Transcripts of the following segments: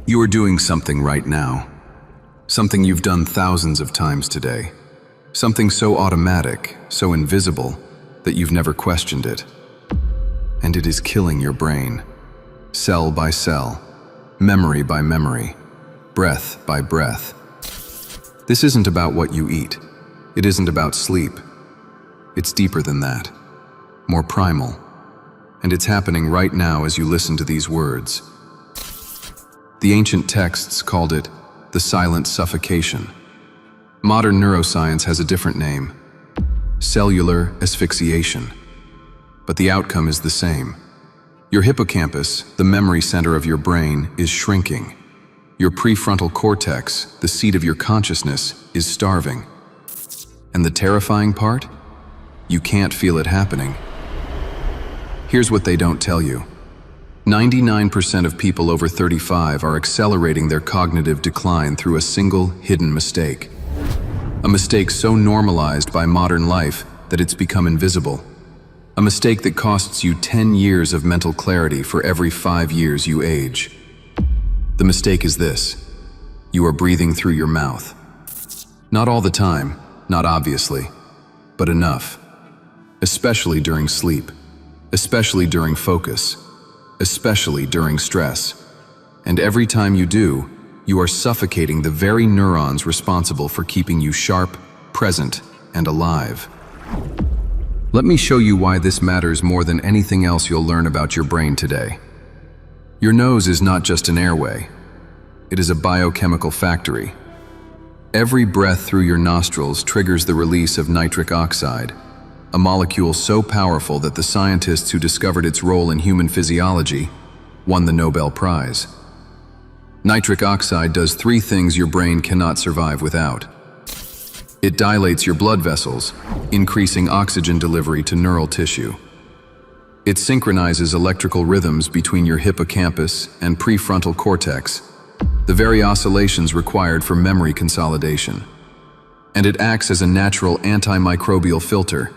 You are doing something right now. Something you've done thousands of times today. Something so automatic, so invisible, that you've never questioned it. And it is killing your brain. Cell by cell, memory by memory, breath by breath. This isn't about what you eat. It isn't about sleep. It's deeper than that, more primal. And it's happening right now as you listen to these words. The ancient texts called it the silent suffocation. Modern neuroscience has a different name, cellular asphyxiation. But the outcome is the same. Your hippocampus, the memory center of your brain, is shrinking. Your prefrontal cortex, the seat of your consciousness, is starving. And the terrifying part? You can't feel it happening. Here's what they don't tell you. 99% of people over 35 are accelerating their cognitive decline through a single hidden mistake. A mistake so normalized by modern life that it's become invisible. A mistake that costs you 10 years of mental clarity for every 5 years you age. The mistake is this: you are breathing through your mouth. Not all the time, not obviously, but enough. Especially during sleep, especially during focus, especially during stress. And every time you do, you are suffocating the very neurons responsible for keeping you sharp, present, and alive. Let me show you why this matters more than anything else you'll learn about your brain today. Your nose is not just an airway. It is a biochemical factory. Every breath through your nostrils triggers the release of nitric oxide, a molecule so powerful that the scientists who discovered its role in human physiology won the Nobel Prize. Nitric oxide does 3 things your brain cannot survive without. It dilates your blood vessels, increasing oxygen delivery to neural tissue. It synchronizes electrical rhythms between your hippocampus and prefrontal cortex, the very oscillations required for memory consolidation. And it acts as a natural antimicrobial filter,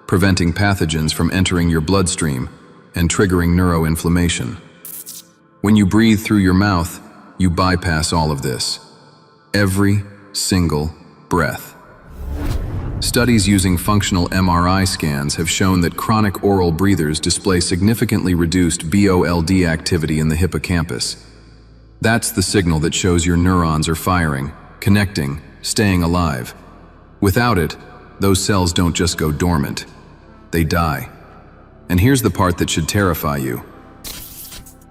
preventing pathogens from entering your bloodstream and triggering neuroinflammation. When you breathe through your mouth, you bypass all of this. Every single breath. Studies using functional MRI scans have shown that chronic oral breathers display significantly reduced BOLD activity in the hippocampus. That's the signal that shows your neurons are firing, connecting, staying alive. Without it, those cells don't just go dormant. They die. And here's the part that should terrify you.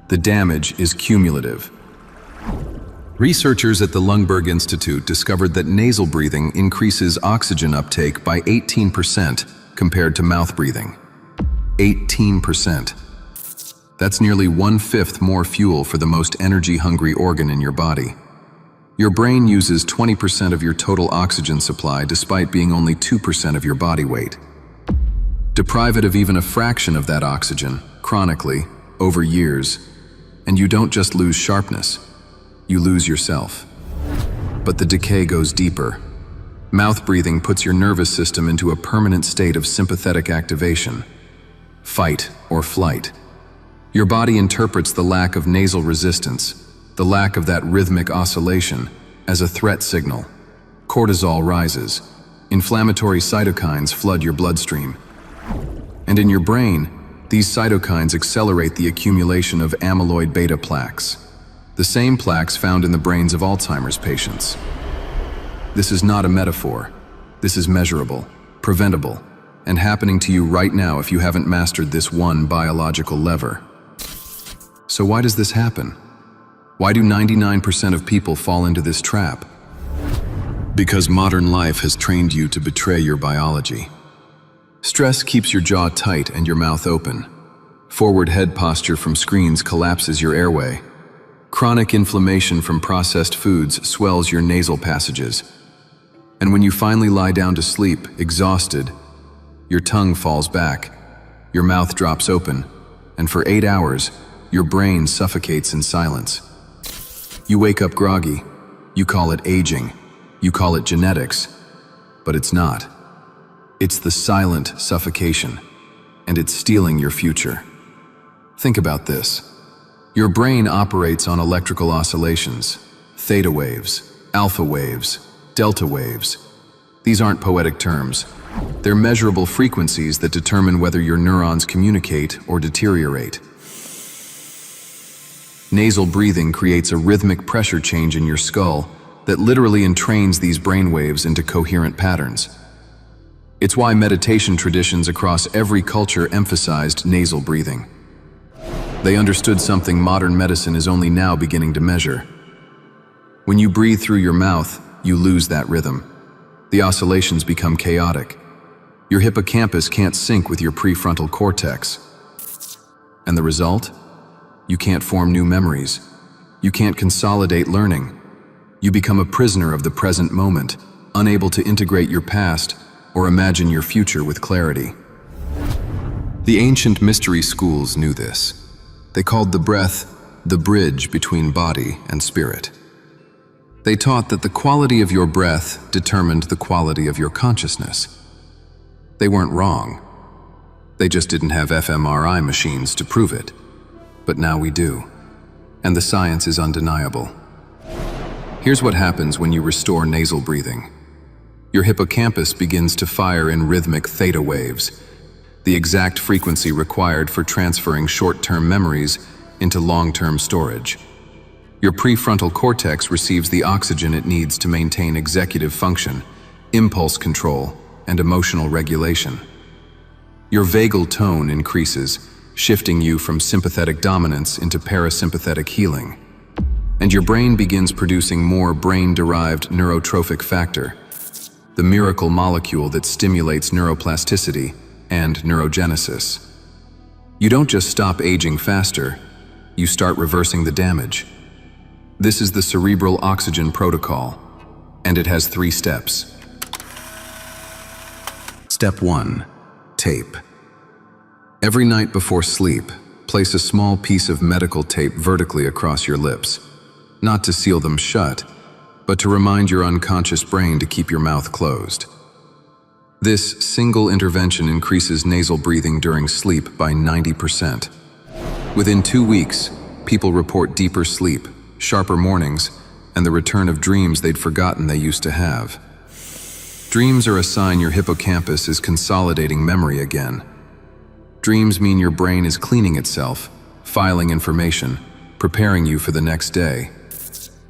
The damage is cumulative. Researchers at the Lundberg Institute discovered that nasal breathing increases oxygen uptake by 18% compared to mouth breathing. 18%. That's nearly 1/5 more fuel for the most energy-hungry organ in your body. Your brain uses 20% of your total oxygen supply despite being only 2% of your body weight. Deprive it of even a fraction of that oxygen, chronically, over years, and you don't just lose sharpness. You lose yourself. But the decay goes deeper. Mouth breathing puts your nervous system into a permanent state of sympathetic activation. Fight or flight. Your body interprets the lack of nasal resistance, the lack of that rhythmic oscillation, as a threat signal. Cortisol rises. Inflammatory cytokines flood your bloodstream. And in your brain, these cytokines accelerate the accumulation of amyloid beta plaques. The same plaques found in the brains of Alzheimer's patients. This is not a metaphor. This is measurable, preventable, and happening to you right now if you haven't mastered this one biological lever. So why does this happen? Why do 99% of people fall into this trap? Because modern life has trained you to betray your biology. Stress keeps your jaw tight and your mouth open. Forward head posture from screens collapses your airway. Chronic inflammation from processed foods swells your nasal passages. And when you finally lie down to sleep, exhausted, your tongue falls back, your mouth drops open, and for 8 hours, your brain suffocates in silence. You wake up groggy. You call it aging. You call it genetics. But it's not. It's the silent suffocation, and it's stealing your future. Think about this. Your brain operates on electrical oscillations, theta waves, alpha waves, delta waves. These aren't poetic terms. They're measurable frequencies that determine whether your neurons communicate or deteriorate. Nasal breathing creates a rhythmic pressure change in your skull that literally entrains these brainwaves into coherent patterns. It's why meditation traditions across every culture emphasized nasal breathing. They understood something modern medicine is only now beginning to measure. When you breathe through your mouth, you lose that rhythm. The oscillations become chaotic. Your hippocampus can't sync with your prefrontal cortex. And the result? You can't form new memories. You can't consolidate learning. You become a prisoner of the present moment, unable to integrate your past or imagine your future with clarity. The ancient mystery schools knew this. They called the breath the bridge between body and spirit. They taught that the quality of your breath determined the quality of your consciousness. They weren't wrong. They just didn't have fMRI machines to prove it. But now we do. And the science is undeniable. Here's what happens when you restore nasal breathing. Your hippocampus begins to fire in rhythmic theta waves, the exact frequency required for transferring short-term memories into long-term storage. Your prefrontal cortex receives the oxygen it needs to maintain executive function, impulse control, and emotional regulation. Your vagal tone increases, shifting you from sympathetic dominance into parasympathetic healing. And your brain begins producing more brain-derived neurotrophic factor, the miracle molecule that stimulates neuroplasticity and neurogenesis. You don't just stop aging faster, you start reversing the damage. This is the cerebral oxygen protocol, and it has 3 steps. Step 1. Tape. Every night before sleep, place a small piece of medical tape vertically across your lips, not to seal them shut, but to remind your unconscious brain to keep your mouth closed. This single intervention increases nasal breathing during sleep by 90%. Within 2 weeks, people report deeper sleep, sharper mornings, and the return of dreams they'd forgotten they used to have. Dreams are a sign your hippocampus is consolidating memory again. Dreams mean your brain is cleaning itself, filing information, preparing you for the next day.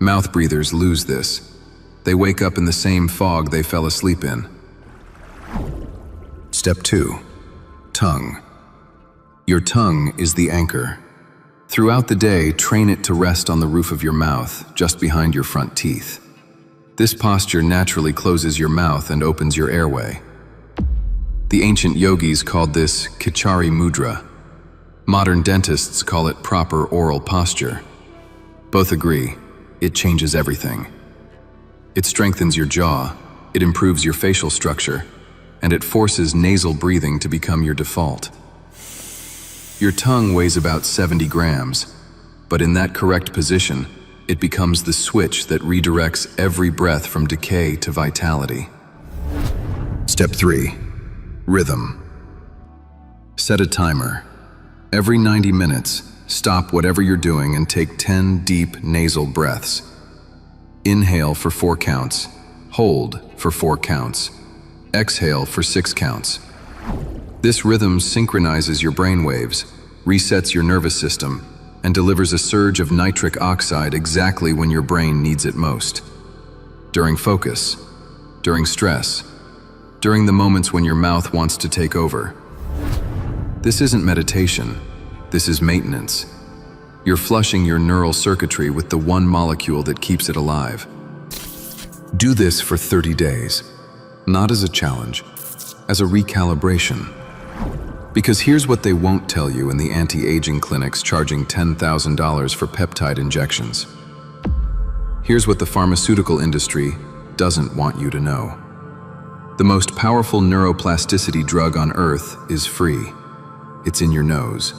Mouth breathers lose this. They wake up in the same fog they fell asleep in. Step 2. Tongue. Your tongue is the anchor. Throughout the day, train it to rest on the roof of your mouth, just behind your front teeth. This posture naturally closes your mouth and opens your airway. The ancient yogis called this Kichari Mudra. Modern dentists call it proper oral posture. Both agree, it changes everything. It strengthens your jaw, it improves your facial structure, and it forces nasal breathing to become your default. Your tongue weighs about 70 grams, but in that correct position, it becomes the switch that redirects every breath from decay to vitality. Step 3. Rhythm. Set a timer. Every 90 minutes, stop whatever you're doing and take 10 deep nasal breaths. Inhale for 4 counts, hold for 4 counts, exhale for 6 counts. This rhythm synchronizes your brainwaves, resets your nervous system, and delivers a surge of nitric oxide exactly when your brain needs it most. During focus, during stress, during the moments when your mouth wants to take over. This isn't meditation, this is maintenance. You're flushing your neural circuitry with the one molecule that keeps it alive. Do this for 30 days, not as a challenge, as a recalibration. Because here's what they won't tell you in the anti-aging clinics charging $10,000 for peptide injections. Here's what the pharmaceutical industry doesn't want you to know. The most powerful neuroplasticity drug on Earth is free. It's in your nose.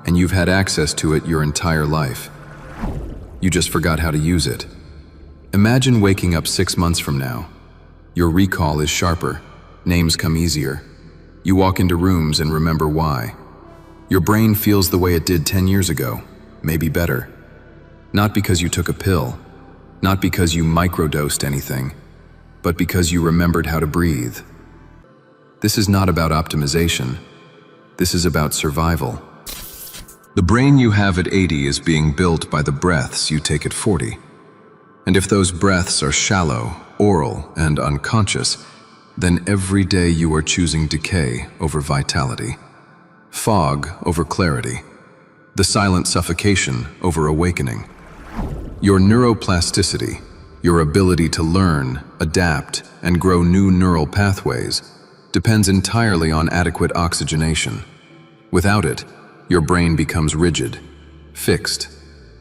And you've had access to it your entire life. You just forgot how to use it. Imagine waking up 6 months from now. Your recall is sharper. Names come easier. You walk into rooms and remember why. Your brain feels the way it did 10 years ago, maybe better. Not because you took a pill, not because you microdosed anything, but because you remembered how to breathe. This is not about optimization. This is about survival. The brain you have at 80 is being built by the breaths you take at 40. And if those breaths are shallow, oral, and unconscious, then every day you are choosing decay over vitality, fog over clarity, the silent suffocation over awakening. Your neuroplasticity, your ability to learn, adapt, and grow new neural pathways, depends entirely on adequate oxygenation. Without it, your brain becomes rigid, fixed,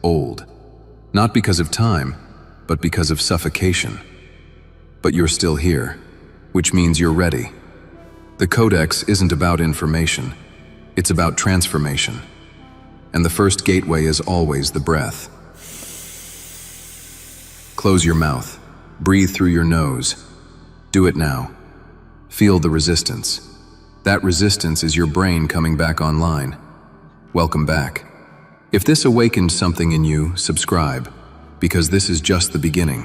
old. Not because of time, but because of suffocation. But you're still here, which means you're ready. The codex isn't about information, it's about transformation. And the first gateway is always the breath. Close your mouth, breathe through your nose. Do it now. Feel the resistance. That resistance is your brain coming back online. Welcome back. If this awakened something in you, subscribe, because this is just the beginning.